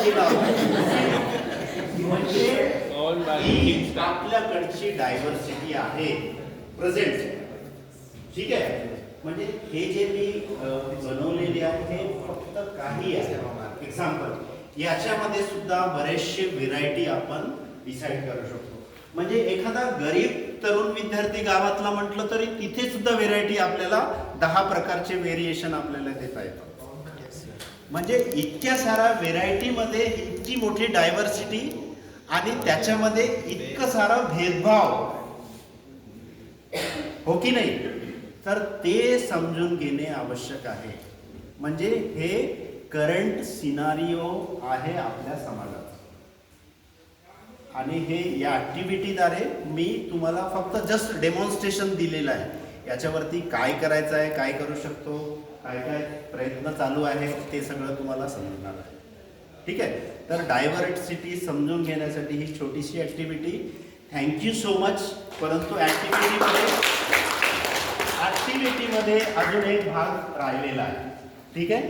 कशी म्हणजे आपल्याकडची डायव्हर्सिटी आहे प्रेझेंट. ठीक आहे, म्हणजे हे जे मी बनवलेले आहे हे फक्त काही आहे. एक्झाम्पल याच्यामध्ये सुद्धा बरेचसे व्हेरायटी आपण डिसाईड करू शकतो. म्हणजे एखादा गरीब तरुण विद्यार्थी गावातला म्हटलं तरी तिथे सुद्धा व्हेरायटी आपल्याला 10 प्रकारचे व्हेरिएशन आपल्याला देता येतात. म्हणजे इतक्या साऱ्या व्हेरायटीमध्ये इतकी मोठी डायव्हर्सिटी आणि त्याच्यामध्ये इतकं सारा भेदभाव, हो की नाही? तर ते समजून घेणे आवश्यक आहे. म्हणजे हे करंट सिनारिओ आहे आपल्या समाजात आणि हे या ऍक्टिव्हिटीद्वारे मी तुम्हाला फक्त जस्ट डेमॉन्स्ट्रेशन दिलेलं आहे. याच्यावरती काय करायचं आहे, काय करू शकतो, काय काय प्रयत्न चालू आहे ते सगळं तुम्हाला समजणार आहे. ठीक आहे, तर डायव्हर्सिटी समजून घेण्यासाठी ही छोटीशी ऍक्टिव्हिटी. Thank you so much. परंतु ऍक्टिव्हिटीमध्ये अजून एक भाग राहिलेला आहे. ठीक आहे,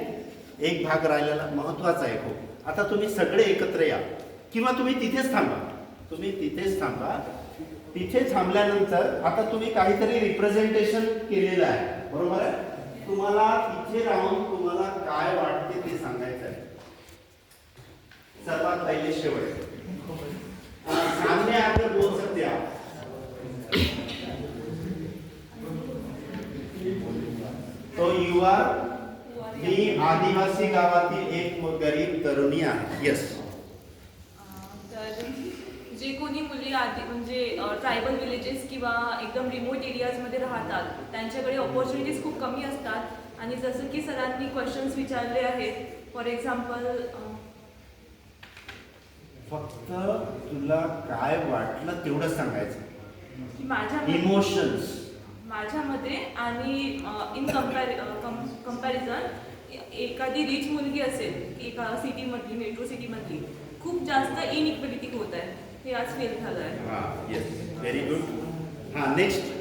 एक भाग राहिलेला महत्वाचा आहे खूप. आता तुम्ही सगळे एकत्र या किंवा तुम्ही तिथेच थांबा. तिथे थांबल्यानंतर आता तुम्ही काहीतरी रिप्रेझेंटेशन केलेलं आहे, बरोबर आहे? तुम्हाला तिथे राहून तुम्हाला काय वाटते ते सांगायचं आहे. सर्वात पहिले शेवट सामने आकर बोल सकते आप. तो युवा ही आदिवासी गावातील एक गरीब तरुणी आहे. यस. तर जे कोणी मुली आधी म्हणजे ट्रायबल विलेजेस किंवा एकदम रिमोट एरियाजमध्ये राहतात त्यांच्याकडे ऑपॉर्च्युनिटीज खूप कमी असतात. आणि जसं की सरांनी क्वेश्चन्स विचारले आहेत, फॉर एक्झाम्पल फक्त तुला काय वाटलं तेवढं सांगायचं. की माझ्या इमोशन्स माझ्यामध्ये आणि इन कंपॅरिझन एखादी रिच मुलगी असेल एका सिटीमधली, मेट्रो सिटीमधली, खूप जास्त इनइक्वलिटी होत आहे. हे आज फेल झालं आहे. हां, येस, व्हेरी गुड. हां, नेक्स्ट.